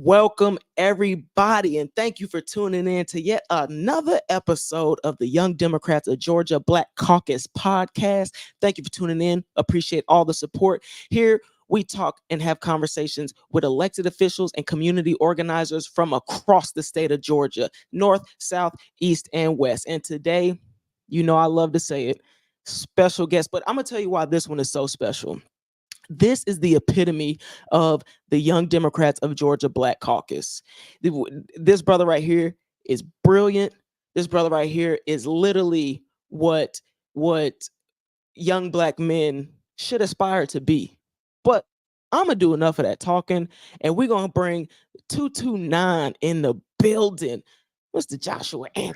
Welcome, everybody, and thank you for tuning in to yet another episode of the Young Democrats of Georgia Black Caucus podcast. Thank you for tuning in. Appreciate all the support. Here, we talk and have conversations with elected officials and community organizers from across the state of Georgia, north, south, east, and west. And today, I love to say it, special guest, but I'm going to tell you why this one is so special. This is the epitome of the Young Democrats of Georgia Black Caucus. This brother right here is brilliant. This brother right here is literally what young black men should aspire to be. But I'm going to do enough of that talking, and we're going to bring 229 in the building. Mr. Joshua Anthony.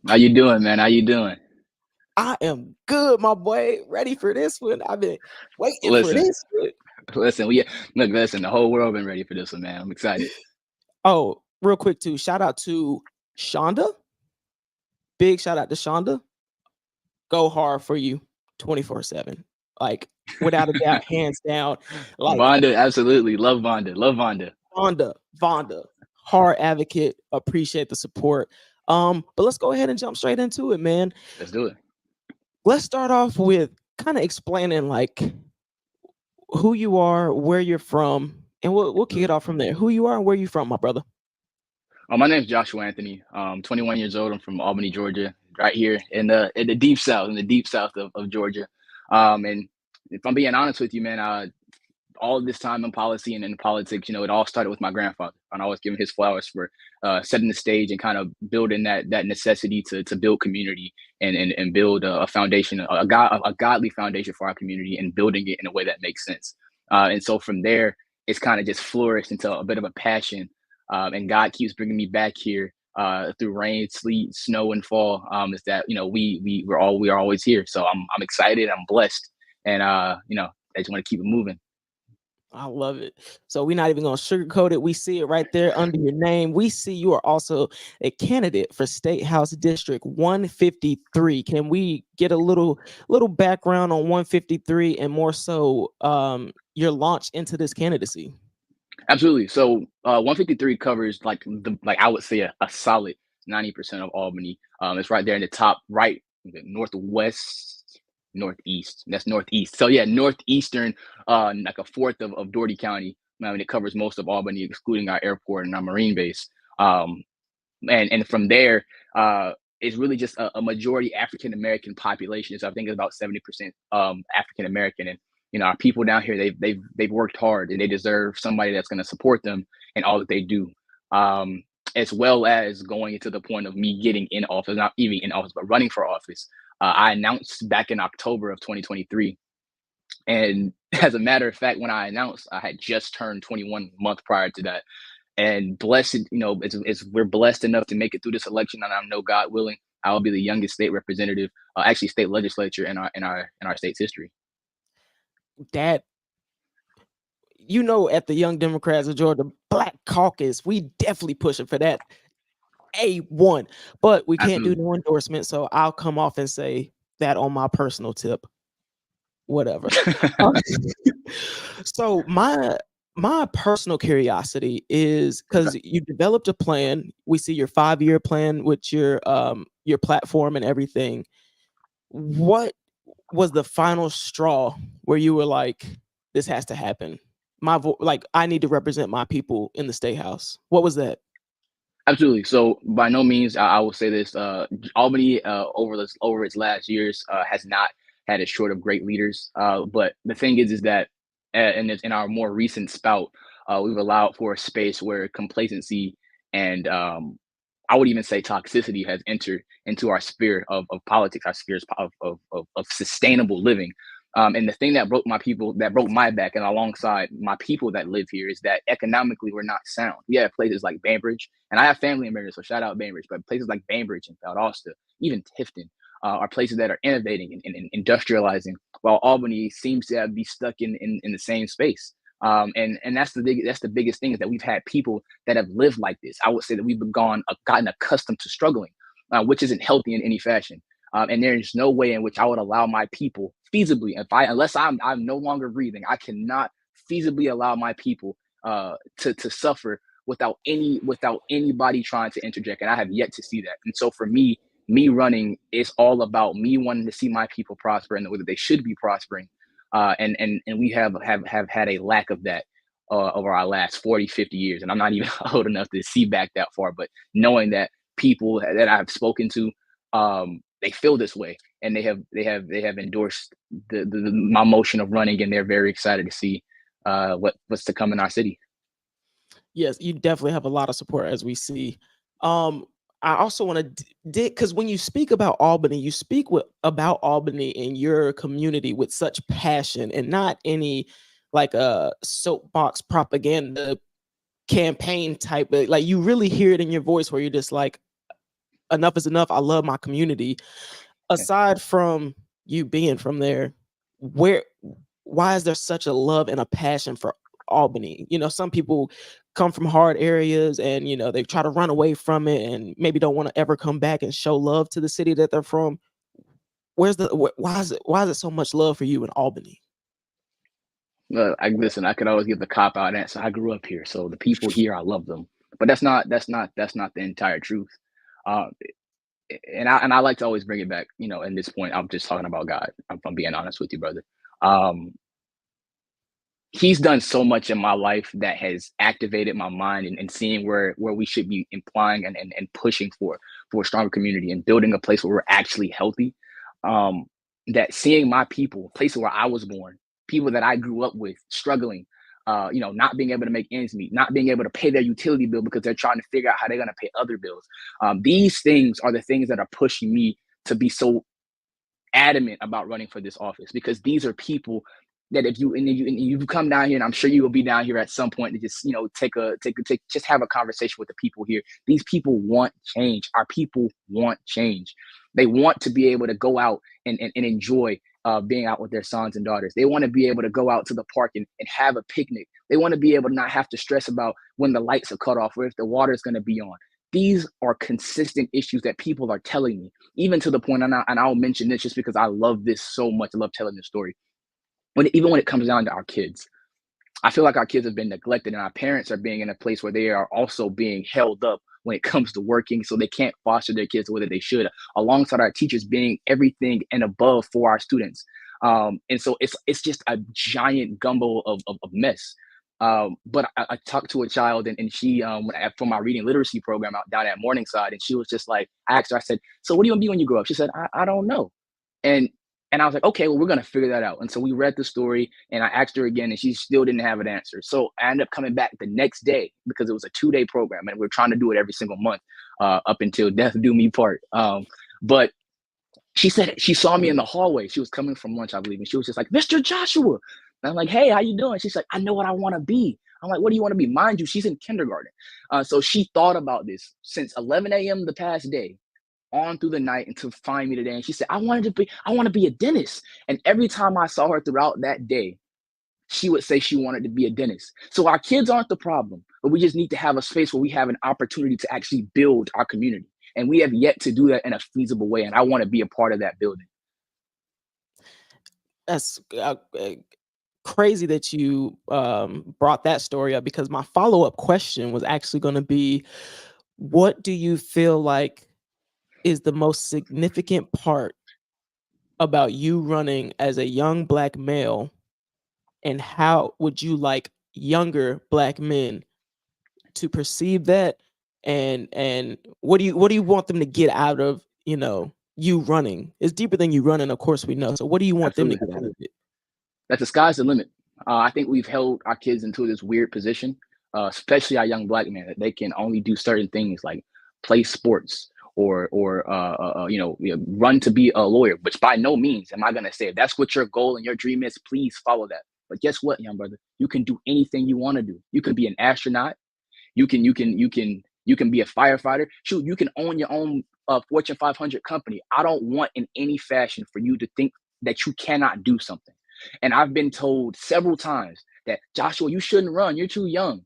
How you doing, man? How you doing? I am good, my boy. Ready for this one. I've been waiting for this one. Listen, the whole world been ready for this one, man. I'm excited. Oh, real quick too. Shout out to Shonda. Big shout out to Shonda. Go hard for you 24/7. Like, without a doubt, hands down. Like Vonda, absolutely. Love Vonda. Love Vonda. Vonda. Hard advocate. Appreciate the support. But let's go ahead and jump straight into it, man. Let's do it. Let's start off with kind of explaining like who you are, where you're from, and we'll kick it off from there. Who you are and where you from, my brother. My name's Joshua Anthony. 21 years old. I'm from Albany, Georgia, right here in the deep south, of Georgia. And if I'm being honest with you, man, all of this time in policy and in politics, it all started with my grandfather. And I always give him his flowers for setting the stage and kind of building that necessity to build community and build a foundation, a godly foundation for our community, and building it in a way that makes sense. And so from there, it's kind of just flourished into a bit of a passion. And God keeps bringing me back here through rain, sleet, snow, and fall. Is that we are always here. So I'm excited. I'm blessed, and I just want to keep it moving. I love it. So we're not even going to sugarcoat it. We see it right there under your name. We see you are also a candidate for State House District 153. Can we get a little background on 153 and more so your launch into this candidacy? Absolutely. So 153 covers like I would say a solid 90% of Albany. It's right there in the top right, northeast. That's northeast. So yeah, northeastern, like a fourth of Dougherty County. I mean, it covers most of Albany, excluding our airport and our Marine base. And from there, it's really just a majority African American population. So I think it's about 70% African American. And our people down here, they've worked hard, and they deserve somebody that's going to support them in all that they do. As well as going to the point of me getting in office, not even in office, but running for office. I announced back in October of 2023. And as a matter of fact, when I announced, I had just turned 21 month prior to that. And blessed, we're blessed enough to make it through this election. And I know, God willing, I will be the youngest state representative, actually state legislature in our state's history. That, at the Young Democrats of Georgia Black Caucus, we definitely pushing for that. A1, but we can't do no endorsement, so I'll come off and say that on my personal tip. Whatever. So my personal curiosity is because you developed a plan. We see your 5-year plan with your platform and everything. What was the final straw where you were like, this has to happen? I need to represent my people in the state house. What was that? Absolutely. So by no means, I will say this, Albany over its last years has not had a short of great leaders. But the thing is that in our more recent spout, we've allowed for a space where complacency and I would even say toxicity has entered into our sphere of politics, our spheres of sustainable living. And the thing that broke my back, and alongside my people that live here, is that economically we're not sound. We have places like Bainbridge, and I have family in Bainbridge, so shout out Bainbridge. But places like Bainbridge and Valdosta, even Tifton, are places that are innovating and industrializing, while Albany seems to be stuck in the same space. And that's the biggest thing, is that we've had people that have lived like this. I would say that we've gotten accustomed to struggling, which isn't healthy in any fashion. And there's no way in which I would allow my people feasibly, unless I'm no longer breathing, I cannot feasibly allow my people to suffer without anybody trying to interject, and I have yet to see that. And so for me running is all about me wanting to see my people prosper in the way that they should be prospering, and we have had a lack of that over our last 40, 50 years. And I'm not even old enough to see back that far, but knowing that people that I've spoken to, they feel this way, and they have endorsed my motion of running, and they're very excited to see what's to come in our city. Yes, you definitely have a lot of support as we see. Um, I also want to dig because when you speak about Albany, you speak about Albany in your community with such passion and not any like a soapbox propaganda campaign type. Like you really hear it in your voice where you're just like, enough is enough. I love my community. Yeah. Aside from you being from there, where why is there such a love and a passion for Albany? You know, some people come from hard areas and they try to run away from it and maybe don't want to ever come back and show love to the city that they're from. Why is it so much love for you in Albany? Listen. I could always give the cop out answer. I grew up here, so the people here, I love them. But that's not the entire truth. Uh, and I like to always bring it back. In this point, I'm just talking about God. I'm being honest with you, brother. Um, he's done so much in my life that has activated my mind, and seeing where we should be implying and pushing for a stronger community and building a place where we're actually healthy. um that seeing my people, places where I was born, people that I grew up with struggling, not being able to make ends meet, not being able to pay their utility bill because they're trying to figure out how they're going to pay other bills. These things are the things that are pushing me to be so adamant about running for this office, because these are people that if you come down here, and I'm sure you will be down here at some point to just just have a conversation with the people here. These people want change. Our people want change. They want to be able to go out and enjoy being out with their sons and daughters. They want to be able to go out to the park and have a picnic. They want to be able to not have to stress about when the lights are cut off or if the water is going to be on. These are consistent issues that people are telling me, even to the point, and I'll mention this just because I love this so much. I love telling this story. Even when it comes down to our kids, I feel like our kids have been neglected, and our parents are being in a place where they are also being held up when it comes to working, so they can't foster their kids the way that they should, alongside our teachers being everything and above for our students. And so it's just a giant gumbo of mess. But I talked to a child, and she, for my reading literacy program out down at Morningside, and she was just like, I asked her, I said, so what do you want to be when you grow up? She said, I don't know. And and I was like, okay, well, we're gonna figure that out. And so we read the story, and I asked her again, and she still didn't have an answer. So I ended up coming back the next day, because it was a 2-day program, and we're trying to do it every single month, up until death do me part. But she said she saw me in the hallway. She was coming from lunch, I believe, and she was just like, Mr. Joshua. And I'm like, hey, how you doing? She's like, I know what I want to be. I'm like, what do you want to be? Mind you, she's in kindergarten. So she thought about this since 11 a.m. the past day on through the night until find me today. And she said, I want to be a dentist. And every time I saw her throughout that day, she would say she wanted to be a dentist. So our kids aren't the problem, but we just need to have a space where we have an opportunity to actually build our community. And we have yet to do that in a feasible way. And I want to be a part of that building. That's crazy that you brought that story up, because my follow-up question was actually going to be, what do you feel like is the most significant part about you running as a young Black male, and how would you like younger Black men to perceive that, and what do you want them to get out of you running? It's deeper than you running, of course we know. So what do you want them to Absolutely. get out of it? That the sky's the limit. I think we've held our kids into this weird position, especially our young Black men, that they can only do certain things like play sports or run to be a lawyer. Which by no means am I gonna say, if that's what your goal and your dream is, please follow that. But guess what, young brother? You can do anything you want to do. You can be an astronaut. You can be a firefighter. Shoot, you can own your own Fortune 500 company. I don't want in any fashion for you to think that you cannot do something. And I've been told several times that, Joshua, you shouldn't run. You're too young.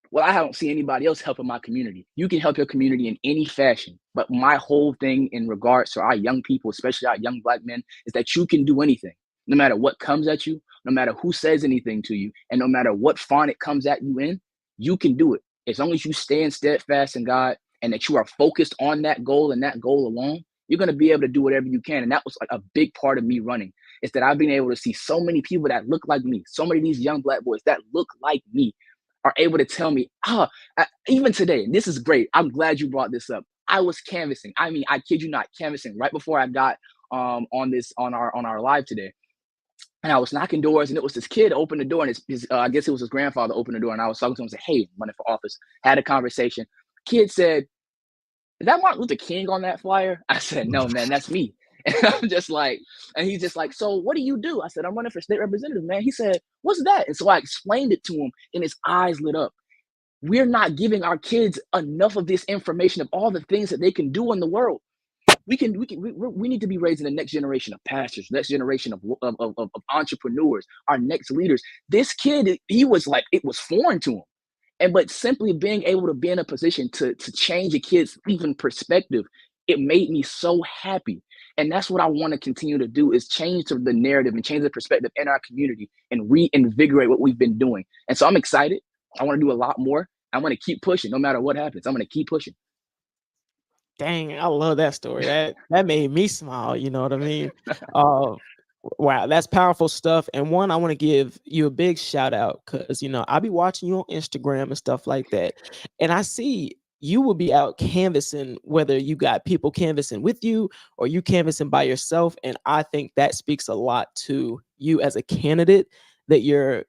Well, I don't see anybody else helping my community. You can help your community in any fashion. But my whole thing in regards to our young people, especially our young Black men, is that you can do anything, no matter what comes at you, no matter who says anything to you, and no matter what font it comes at you in, you can do it. as long as you stand steadfast in God and that you are focused on that goal and that goal alone, you're going to be able to do whatever you can. And that was like a big part of me running, is that I've been able to see so many people that look like me, so many of these young Black boys that look like me are able to tell me, even today, and this is great. I'm glad you brought this up. I was canvassing. I mean, I kid you not, canvassing right before I got on our live today. And I was knocking doors, and it was this kid opened the door, and I guess it was his grandfather opened the door, and I was talking to him and said, "Hey, I'm running for office." Had a conversation. Kid said, "Is that Martin Luther King on that flyer?" I said, "No, man, that's me." And I'm just like, and he's just like, "So what do you do?" I said, "I'm running for state representative, man." He said, "What's that?" And so I explained it to him, and his eyes lit up. We're not giving our kids enough of this information of all the things that they can do in the world. We need to be raising the next generation of pastors, next generation of entrepreneurs, our next leaders. This kid, he was like, it was foreign to him. And but simply being able to be in a position to change a kid's even perspective, it made me so happy. And that's what I want to continue to do, is change the narrative and change the perspective in our community and reinvigorate what we've been doing. And so I'm excited. I want to do a lot more. I want to keep pushing no matter what happens. I'm going to keep pushing. Dang, I love that story. That made me smile. You know what I mean? Uh, wow, that's powerful stuff. And one, I want to give you a big shout out because I be watching you on Instagram and stuff like that, and I see you will be out canvassing, whether you got people canvassing with you or you canvassing by yourself. And I think that speaks a lot to you as a candidate, that you're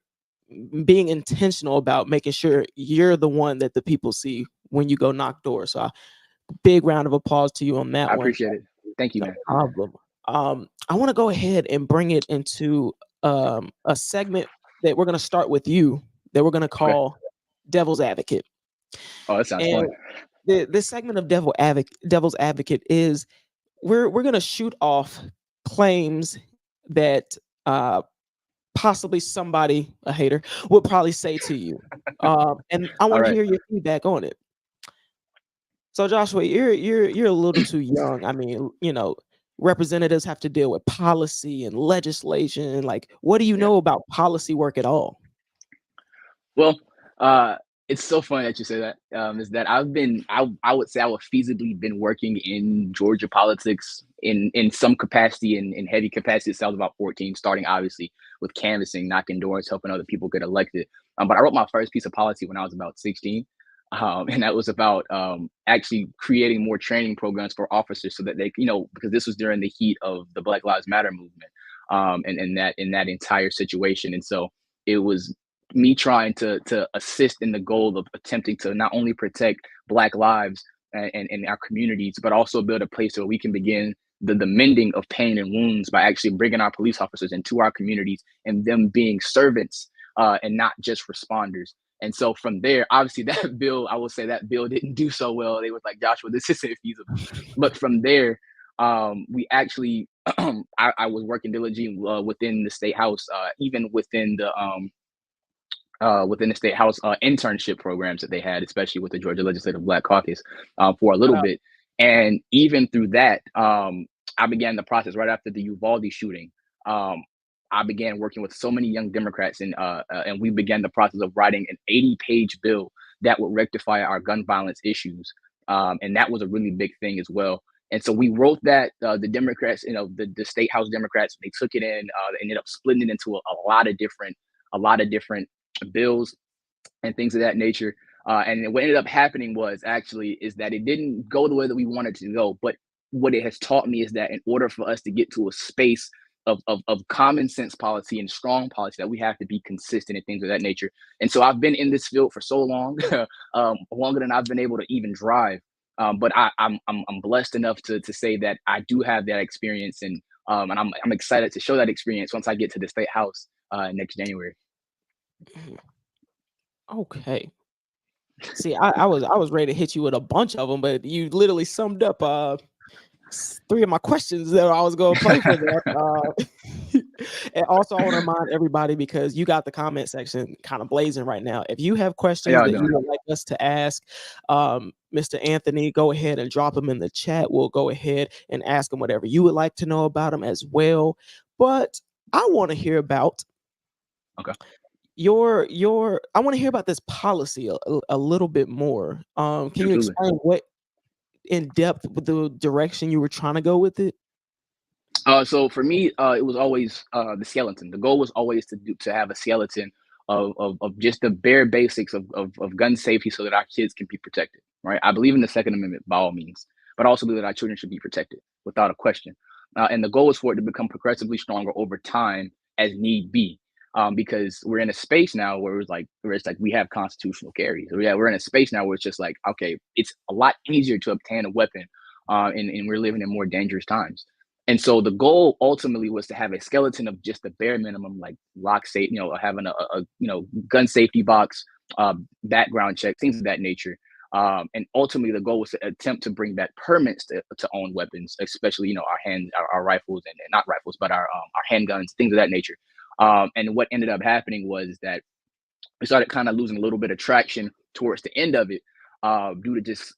being intentional about making sure you're the one that the people see when you go knock doors. So big round of applause to you on that I one. appreciate it. Thank you, No man. problem. I want to go ahead and bring it into a segment that we're going to start with you, that we're going to Okay. call Devil's Advocate. Oh, that sounds And fun. this segment of Devil's Advocate is we're going to shoot off claims that possibly somebody, a hater, would probably say to you. And I All want to right. hear your feedback on it. So Joshua, you're a little too young. I mean, representatives have to deal with policy and legislation. Like, what do you Yeah. know about policy work at all? Well, it's so funny that you say that. Is that I would say I would feasibly been working in Georgia politics in some capacity, in heavy capacity since I was about 14, starting obviously with canvassing, knocking doors, helping other people get elected. But I wrote my first piece of policy when I was about 16. And that was about actually creating more training programs for officers so that they, because this was during the heat of the Black Lives Matter movement, and in that entire situation. And so it was me trying to assist in the goal of attempting to not only protect Black lives and our communities, but also build a place where we can begin the mending of pain and wounds by actually bringing our police officers into our communities and them being servants, and not just responders. And so from there, obviously that bill, I will say that bill didn't do so well. They was like, Joshua, this isn't feasible. But from there, we actually, I was working diligently within the state house, even within the state house internship programs that they had, especially with the Georgia Legislative Black Caucus, for a little bit. And even through that, I began the process right after the Uvalde shooting. Um, I began working with so many young Democrats, and we began the process of writing an 80-page bill that would rectify our gun violence issues. And that was a really big thing as well. And so we wrote that. The Democrats, the state house Democrats, they took it in, ended up splitting it into a lot of different bills and things of that nature. And what ended up happening is that it didn't go the way that we wanted to go. But what it has taught me is that in order for us to get to a space of common sense policy and strong policy, that we have to be consistent and things of that nature. And so I've been in this field for so long, longer than I've been able to even drive. But I'm blessed enough to say that I do have that experience, and I'm excited to show that experience once I get to the state house next January. Okay. See, I was ready to hit you with a bunch of them, but you literally summed up three of my questions that I was going to play for there. And also, I want to remind everybody, because you got the comment section kind of blazing right now. If you have How questions y'all that you doing? would like us to ask, Mr. Anthony, go ahead and drop them in the chat. We'll go ahead and ask him whatever you would like to know about him as well. But I want to hear about Okay. your I want to hear about this policy a little bit more. Can you Absolutely. explain what in depth with the direction you were trying to go with it? So for me, it was always the skeleton. The goal was always to have a skeleton of just the bare basics of gun safety so that our kids can be protected. Right. I believe in the Second Amendment by all means, but I also believe that our children should be protected without a question. And the goal is for it to become progressively stronger over time as need be. Because we're in a space now where it's like we have constitutional carry. So yeah, we're in a space now where it's just like, okay, it's a lot easier to obtain a weapon, and we're living in more dangerous times. And so the goal ultimately was to have a skeleton of just the bare minimum, like lock safe, having a gun safety box, background check, things of that nature. And ultimately, the goal was to attempt to bring back permits to own weapons, especially our rifles and not rifles, but our handguns, things of that nature. And what ended up happening was that we started kind of losing a little bit of traction towards the end of it, due to just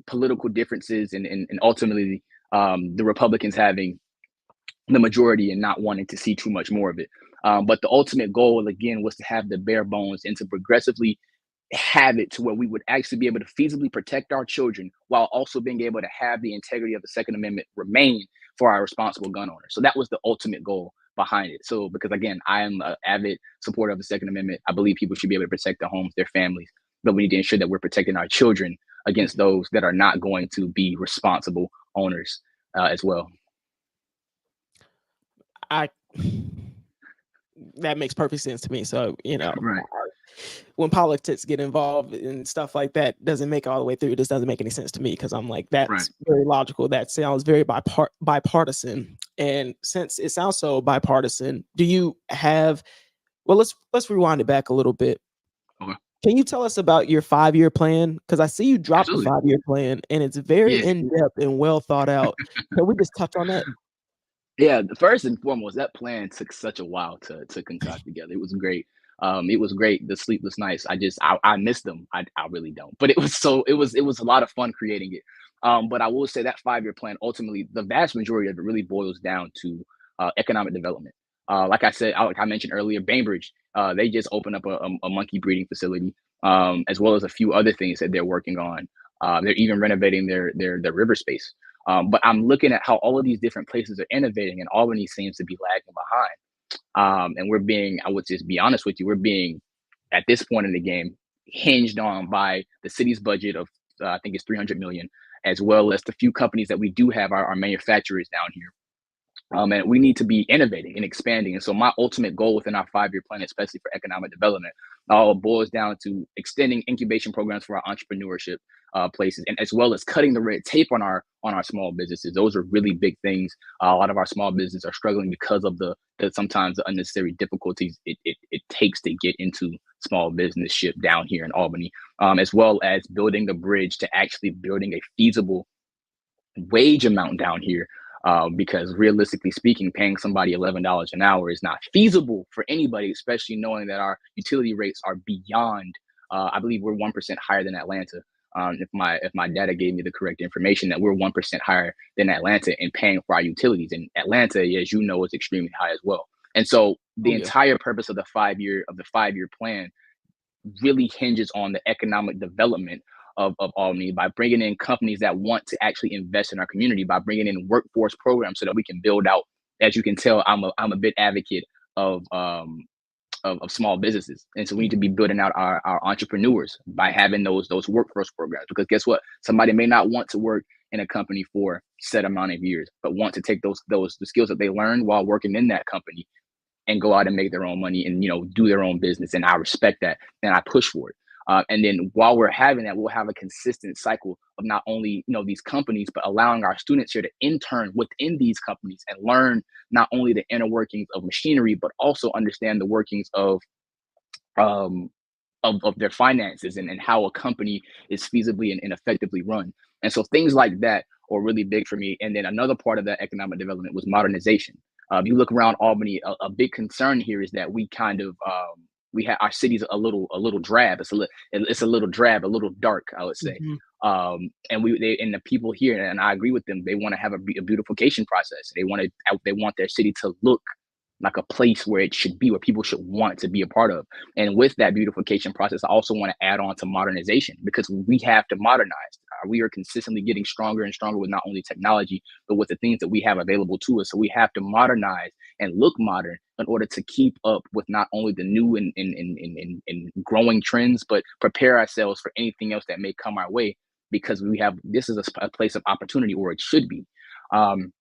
political differences and ultimately the Republicans having the majority and not wanting to see too much more of it. But the ultimate goal again was to have the bare bones and to progressively have it to where we would actually be able to feasibly protect our children while also being able to have the integrity of the Second Amendment remain for our responsible gun owners. So that was the ultimate goal behind it. So because again, I am an avid supporter of the Second Amendment. I believe people should be able to protect their homes, their families, but we need to ensure that we're protecting our children against Mhm. those that are not going to be responsible owners as well. I That makes perfect sense to me. So, Right, when politics get involved and stuff like that doesn't make it all the way through. This doesn't make any sense to me because I'm like, right. that's very logical. That sounds very bipartisan. And since it sounds so bipartisan, do you have? Well, let's rewind it back a little bit. Okay. Can you tell us about your 5-year plan? Because I see you dropped the Absolutely. 5-year plan and it's very Yeah. in depth and well thought out. Can we just touch on that? Yeah, the first and foremost, that plan took such a while to concoct together. It was great. It was great. The sleepless nights, I missed them. I really don't. But it was a lot of fun creating it. But I will say that 5-year plan, ultimately, the vast majority of it really boils down to economic development. Like I said, like I mentioned earlier, Bainbridge, they just opened up a monkey breeding facility, as well as a few other things that they're working on. They're even renovating their river space. But I'm looking at how all of these different places are innovating, and Albany seems to be lagging behind. And I would just be honest with you, we're being, at this point in the game, hinged on by the city's budget of, I think it's 300 million, as well as the few companies that we do have, our manufacturers down here. And we need to be innovating and expanding. And so, my ultimate goal within our 5-year plan, especially for economic development, all boils down to extending incubation programs for our entrepreneurship places, and as well as cutting the red tape on our small businesses. Those are really big things. A lot of our small businesses are struggling because of the sometimes the unnecessary difficulties it takes to get into small business ship down here in Albany, as well as building the bridge to actually building a feasible wage amount down here, because realistically speaking, paying somebody $11 an hour is not feasible for anybody, especially knowing that our utility rates are beyond. I believe we're 1% higher than Atlanta. If my data gave me the correct information, that we're 1% higher than Atlanta in paying for our utilities, and Atlanta, as you know, is extremely high as well. And so the Oh yeah. entire purpose of the 5-year plan really hinges on the economic development of Albany by bringing in companies that want to actually invest in our community, by bringing in workforce programs so that we can build out. As you can tell, I'm a big advocate of of small businesses, and so we need to be Mhm. building out our entrepreneurs by having those workforce programs. Because guess what? Somebody may not want to work in a company for set amount of years, but want to take those the skills that they learned while working in that company and go out and make their own money and do their own business. And I respect that and I push for it. And then while we're having that, we'll have a consistent cycle of not only these companies, but allowing our students here to intern within these companies and learn not only the inner workings of machinery, but also understand the workings um, of their finances, and how a company is feasibly and effectively run. And so things like that are really big for me. And then another part of that economic development was modernization. If you look around Albany, a big concern here is that we have our city's a little drab. It's a little drab, a little dark, I would say. Mhm. And the people here, and I agree with them. They want to have a beautification process. They want their city to look like a place where it should be, where people should want to be a part of. And with that beautification process, I also want to add on to modernization, because we have to modernize. We are consistently getting stronger and stronger with not only technology, but with the things that we have available to us. So we have to modernize and look modern in order to keep up with not only the new and growing trends, but prepare ourselves for anything else that may come our way, because we have, this is a place of opportunity, or it should be. Um,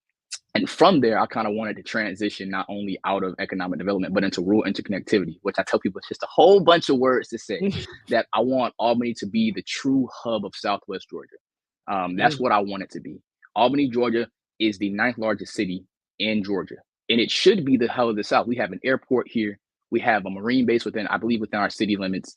and from there, I kind of wanted to transition not only out of economic development, but into rural interconnectivity, which I tell people it's just a whole bunch of words to say that I want Albany to be the true hub of Southwest Georgia. That's Mm. what I want it to be. Albany, Georgia is the ninth largest city in Georgia, and it should be the hub of the South. We have an airport here. We have a marine base within, I believe, within our city limits.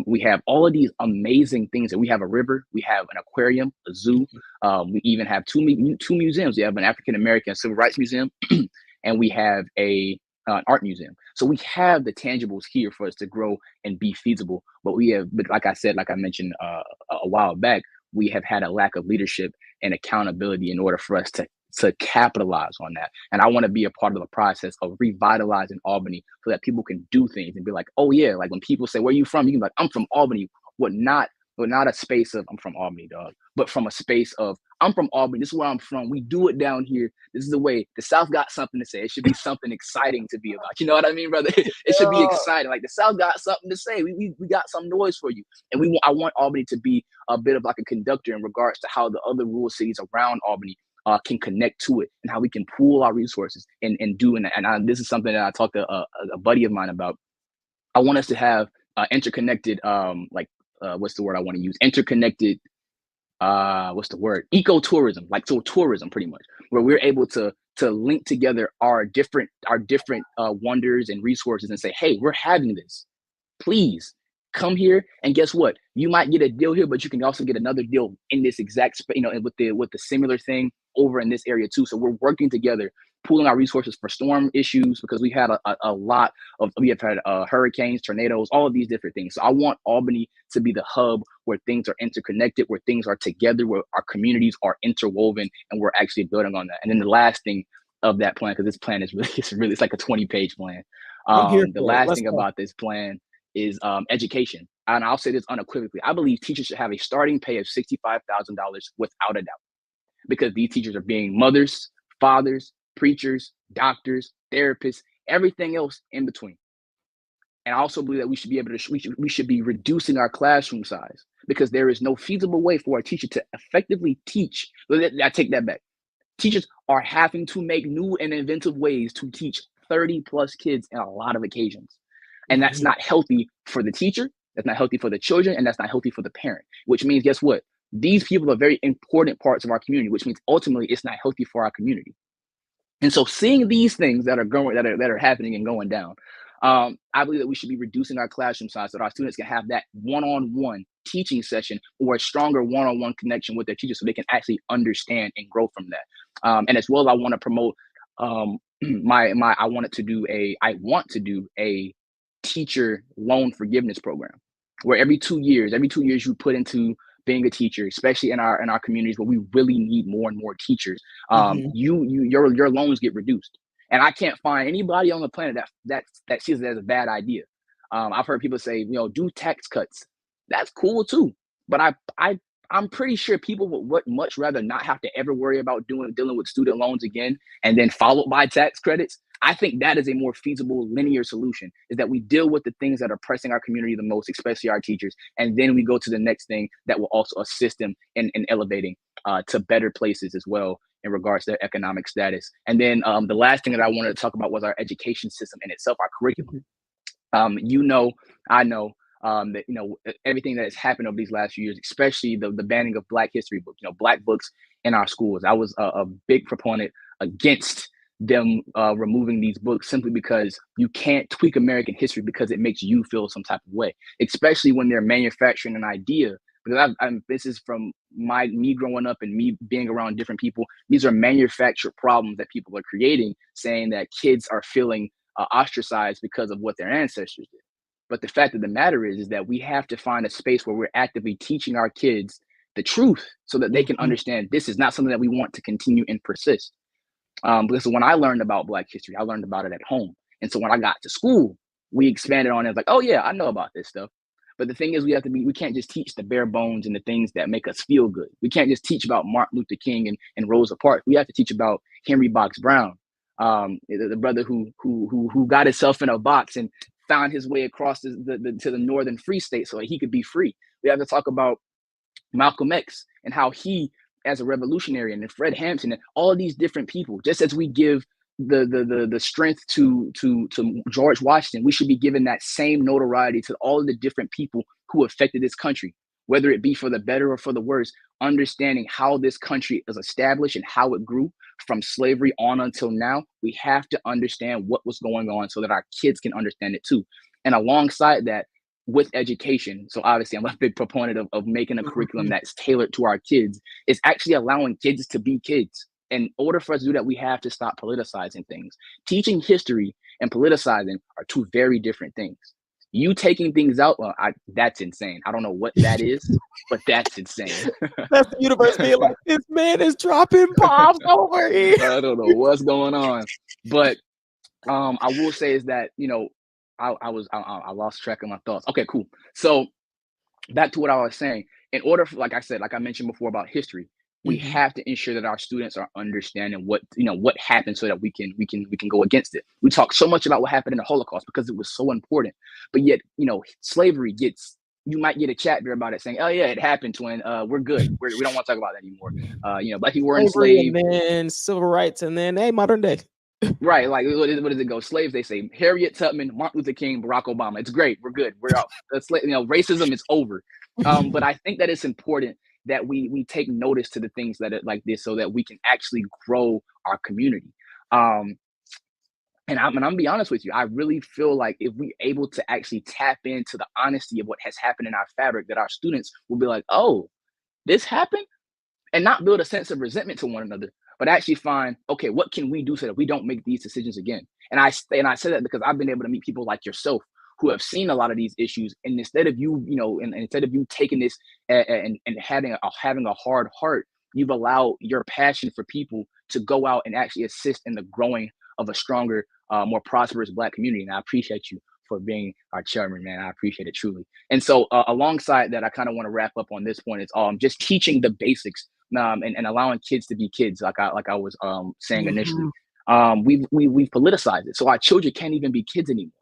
We have all of these amazing things. And we have a river. We have an aquarium, a zoo. We even have two museums. We have an African American Civil Rights Museum, and we have an art museum. So we have the tangibles here for us to grow and be feasible. But like I said, like I mentioned a while back, we have had a lack of leadership and accountability in order for us to capitalize on that. And I want to be a part of the process of revitalizing Albany so that people can do things and be like, oh yeah, like when people say, where are you from? You can be like, I'm from Albany. Not a space of I'm from Albany, dog, but from a space of I'm from Albany. This is where I'm from. We do it down here. This is the way. The South got something to say. It should be something exciting to be about. You know what I mean, brother? It should be Yeah. exciting. Like the South got something to say. We got some noise for you, and I want Albany to be a bit of like a conductor in regards to how the other rural cities around Albany can connect to it, and how we can pool our resources and do. This is something that I talked to a buddy of mine about. I want us to have interconnected, what's the word I want to use? Interconnected, what's the word? Ecotourism, like so tourism, pretty much, where we're able to link together our different wonders and resources and say, hey, we're having this. Please come here, and guess what? You might get a deal here, but you can also get another deal in this exact with the similar thing over in this area too. So we're working together, pooling our resources for storm issues, because we had a lot of, we have had hurricanes, tornadoes, all of these different things. So I want Albany to be the hub where things are interconnected, where things are together, where our communities are interwoven, and we're actually building on that. And then the last thing of that plan, because this plan is really it's like a 20-page plan. I'm here The for it. last Let's thing go. about this plan is education. And I'll say this unequivocally. I believe teachers should have a starting pay of $65,000 without a doubt, because these teachers are being mothers, fathers, preachers, doctors, therapists, everything else in between. And I also believe that we should be able to, we should be reducing our classroom size, because there is no feasible way for a teacher to effectively teach. I take that back. Teachers are having to make new and inventive ways to teach 30 plus kids in a lot of occasions. And that's Mhm. not healthy for the teacher, that's not healthy for the children, and that's not healthy for the parent, which means, guess what? These people are very important parts of our community, which means ultimately it's not healthy for our community. And so seeing these things that are happening and going down, I believe that we should be reducing our classroom size so that our students can have that one-on-one teaching session, or a stronger one-on-one connection with their teachers, so they can actually understand and grow from that. And as well, I want to promote I want to do a teacher loan forgiveness program, where every 2 years you put into being a teacher, especially in our communities where we really need more and more teachers. Mhm. Your loans get reduced, and I can't find anybody on the planet that sees it as a bad idea. I've heard people say, do tax cuts. That's cool too, but I'm pretty sure people would much rather not have to ever worry about dealing with student loans again, and then followed by tax credits. I think that is a more feasible linear solution, is that we deal with the things that are pressing our community the most, especially our teachers, and then we go to the next thing that will also assist them in elevating to better places as well in regards to their economic status. And then the last thing that I wanted to talk about was our education system in itself, our curriculum. Mhm. I know that everything that has happened over these last few years, especially the banning of Black history books, Black books in our schools. I was a big proponent against them removing these books, simply because you can't tweak American history because it makes you feel some type of way, especially when they're manufacturing an idea. Because this is from me growing up and me being around different people. These are manufactured problems that people are creating, saying that kids are feeling ostracized because of what their ancestors did. But the fact of the matter is that we have to find a space where we're actively teaching our kids the truth, so that they can Mhm. understand this is not something that we want to continue and persist. Because when I learned about Black history, I learned about it at home. And so when I got to school, we expanded on it. Like, oh yeah, I know about this stuff. But the thing is, we can't just teach the bare bones and the things that make us feel good. We can't just teach about Martin Luther King and Rosa Parks. We have to teach about Henry Box Brown, the brother who got himself in a box and found his way across to the northern free state so that he could be free. We have to talk about Malcolm X and how he, as a revolutionary, and Fred Hampton, and all of these different people, just as we give the strength to George Washington, we should be giving that same notoriety to all of the different people who affected this country, whether it be for the better or for the worse. Understanding how this country is established and how it grew from slavery on until now, we have to understand what was going on so that our kids can understand it too. And alongside that, with education. So obviously I'm a big proponent of making a curriculum that's tailored to our kids. It's actually allowing kids to be kids. In order for us to do that, we have to stop politicizing things. Teaching history and politicizing are two very different things. You taking things out, well, that's insane. I don't know what that is, but that's insane. That's the universe being like, this man is dropping bombs over here. I don't know what's going on. But I will say is that, I lost track of my thoughts. Okay, cool. So back to what I was saying. In order for, like I said, like I mentioned before about history, we have to ensure that our students are understanding what happened so that we can go against it. We talk so much about what happened in the Holocaust because it was so important, but yet slavery gets. You might get a chat there about it saying, "Oh yeah, it happened, twin. We're good. We don't want to talk about that anymore." Black people were Slavery enslaved, and then civil rights, and then modern day. right? Like, what does it go? Slaves, they say Harriet Tubman, Martin Luther King, Barack Obama. It's great. We're good. We're out. Racism is over. But I think that it's important that we take notice to the things that are like this so that we can actually grow our community. Um, and I'm gonna be honest with you, I really feel like if we able to actually tap into the honesty of what has happened in our fabric, that our students will be like, oh, this happened, and not build a sense of resentment to one another, but actually find, okay, what can we do so that we don't make these decisions again? And I say that because I've been able to meet people like yourself who have seen a lot of these issues, and instead of and instead of you taking this and having a hard heart, you've allowed your passion for people to go out and actually assist in the growing of a stronger, more prosperous Black community. And I appreciate you for being our chairman, man. I appreciate it truly. And so, alongside that, I kind of want to wrap up on this point. It's just teaching the basics, and allowing kids to be kids, like I was saying initially. We've politicized it, so our children can't even be kids anymore.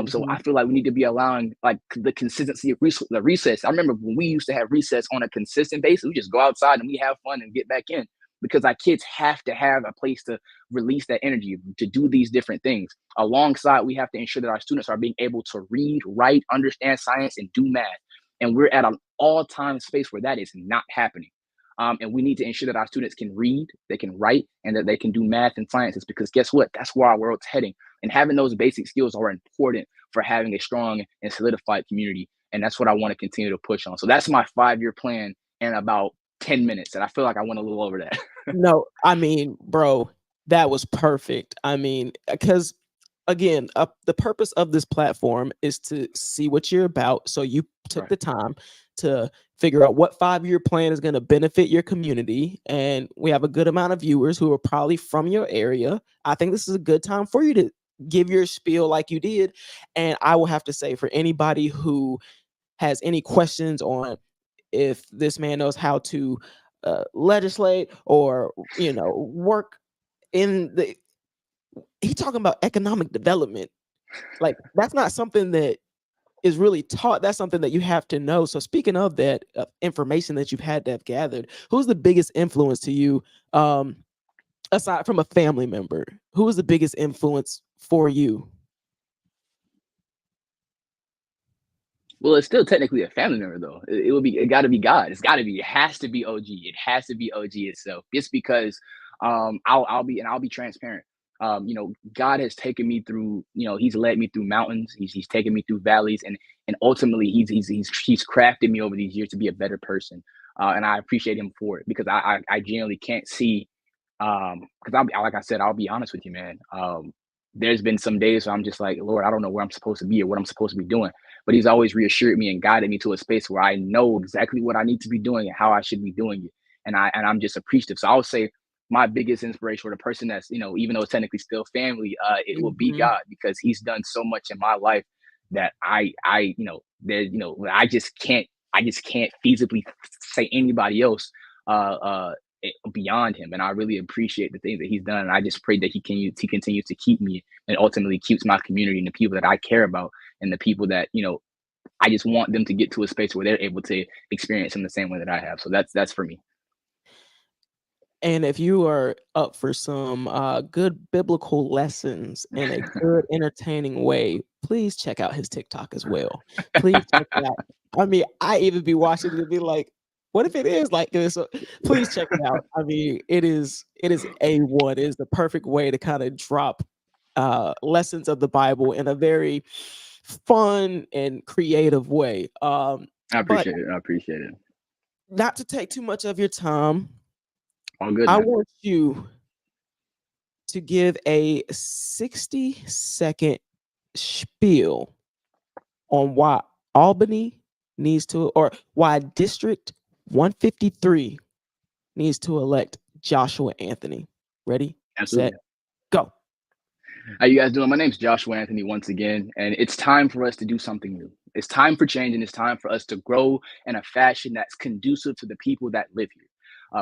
So I feel like we need to be allowing like the consistency of the recess. I remember when we used to have recess on a consistent basis, we just go outside and we have fun and get back in, because our kids have to have a place to release that energy to do these different things. Alongside, we have to ensure that our students are being able to read, write, understand science, and do math. And we're at an all-time space where that is not happening. And we need to ensure that our students can read, they can write, and that they can do math and sciences, because guess what? That's where our world's heading. And having those basic skills are important for having a strong and solidified community. And that's what I want to continue to push on. So that's my 5-year plan in about 10 minutes. And I feel like I went a little over that. No, I mean, bro, that was perfect. I mean, because again, the purpose of this platform is to see what you're about. So you took Right. the time to figure out what 5-year plan is going to benefit your community. And we have a good amount of viewers who are probably from your area. I think this is a good time for you to give your spiel like you did. And I will have to say, for anybody who has any questions on if this man knows how to legislate or work in the he talking about economic development, like that's not something that is really taught. That's something that you have to know. So speaking of that information that you've had to have gathered, who's the biggest influence to you, aside from a family member? Who is the biggest influence for you? Well, it's still technically a family member though. It got to be God. It has to be OG. It has to be OG itself. Just because I'll be transparent. God has taken me through, he's led me through mountains. He's taken me through valleys, and ultimately he's crafted me over these years to be a better person. And I appreciate him for it, because I genuinely can't see, because like I said, I'll be honest with you, man. There's been some days where I'm just like, Lord, I don't know where I'm supposed to be or what I'm supposed to be doing. But he's always reassured me and guided me to a space where I know exactly what I need to be doing and how I should be doing it. And I'm just appreciative. So I would say my biggest inspiration, or the person that's, even though it's technically still family, it will be Mhm. God, because He's done so much in my life that I just can't feasibly say anybody else beyond Him. And I really appreciate the things that He's done. And I just pray that He continues to keep me, and ultimately keeps my community and the people that I care about, and the people that, I just want them to get to a space where they're able to experience Him the same way that I have. So that's for me. And if you are up for some good biblical lessons in a good, entertaining way, please check out his TikTok as well. Please check it out. I mean, I even be watching it and be like, what if it is like this? So please check it out. I mean, it is A1. It is the perfect way to kind of drop lessons of the Bible in a very fun and creative way. I But appreciate it. I appreciate it. not to take too much of your time, All good, I man. want you to give a 60-second spiel on why Albany needs to, or why District 153 needs to elect Joshua Anthony. Ready, set, Absolutely. go. How you guys doing? My name's Joshua Anthony once again, and it's time for us to do something new. It's time for change, and it's time for us to grow in a fashion that's conducive to the people that live here.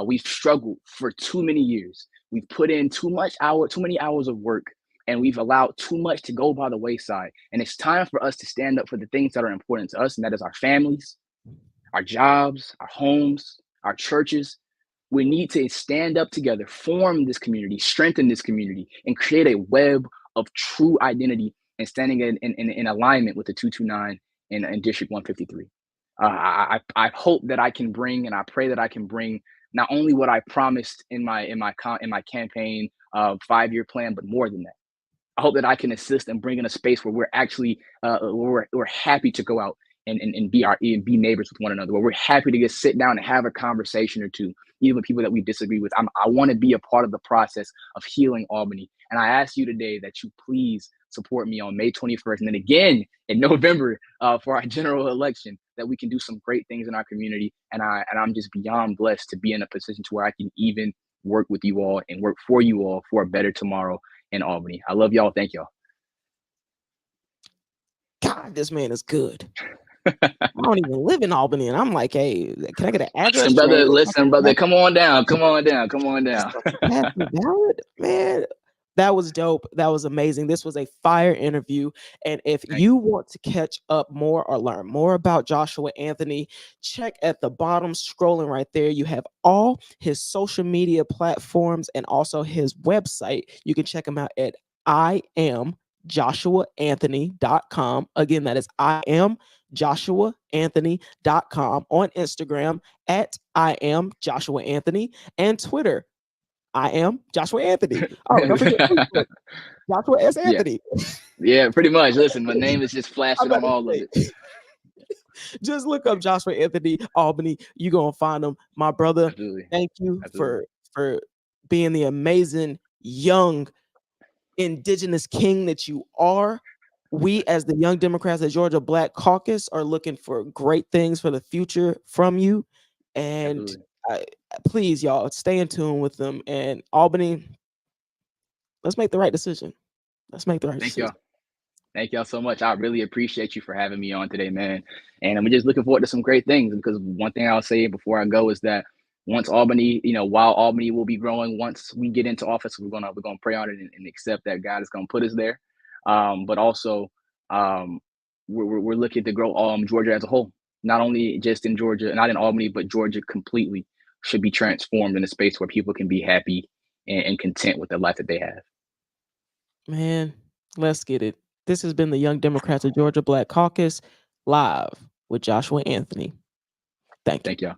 We've struggled for too many years. We've put in too many hours of work, and we've allowed too much to go by the wayside. And it's time for us to stand up for the things that are important to us, and that is our families, our jobs, our homes, our churches. We need to stand up together, form this community, strengthen this community, and create a web of true identity, and standing in alignment with the 229 and District 153. I hope that I can bring, and I pray that I can bring, not only what I promised in my campaign 5-year plan, but more than that. I hope that I can assist and bring in a space where we're actually we're happy to go out and be neighbors with one another, where we're happy to just sit down and have a conversation or two, even with people that we disagree with. I want to be a part of the process of healing Albany. And I ask you today that you please support me on May 21st, and then again in November for our general election, that we can do some great things in our community. And I'm just beyond blessed to be in a position to where I can even work with you all and work for you all for a better tomorrow in Albany. I love y'all. Thank y'all. God, this man is good. I don't even live in Albany, and I'm like, hey, can I get an address Listen, brother. change? Listen, brother. Come on down. Come on down. Come on down. Pass the ballot, man. That was dope. That was amazing. This was a fire interview. And if Thank you want to catch up more or learn more about Joshua Anthony, check at the bottom, scrolling right there. You have all his social media platforms and also his website. You can check him out at I am joshuaanthony.com. Again, that is I am joshuaanthony.com, on Instagram at I am Joshua Anthony, and Twitter, I am Joshua Anthony. Oh, don't forget you. Facebook, Joshua S. Yeah. Anthony. Yeah. Pretty much. Listen, my name is just I'm flashing about on to all of say, it. just look up Joshua Anthony Albany. You're gonna find him. My brother, Absolutely. thank you Absolutely. for being the amazing young indigenous king that you are. We, as the Young Democrats of Georgia Black Caucus, are looking for great things for the future from you. And Absolutely. I, please, y'all, stay in tune with them. And Albany, let's make the right decision. Let's make the right Thank y'all. decision. Thank y'all so much. I really appreciate you for having me on today, man. And I'm just looking forward to some great things, because one thing I'll say before I go is that once Albany, while Albany will be growing, once we get into office, we're gonna pray on it and accept that God is gonna put us there. But also, um, we're looking to grow Georgia as a whole, not only just in Georgia, not in Albany, but Georgia completely should be transformed in a space where people can be happy and content with the life that they have. Man, let's get it. This has been the Young Democrats of Georgia Black Caucus live with Joshua Anthony. Thank you. Thank y'all.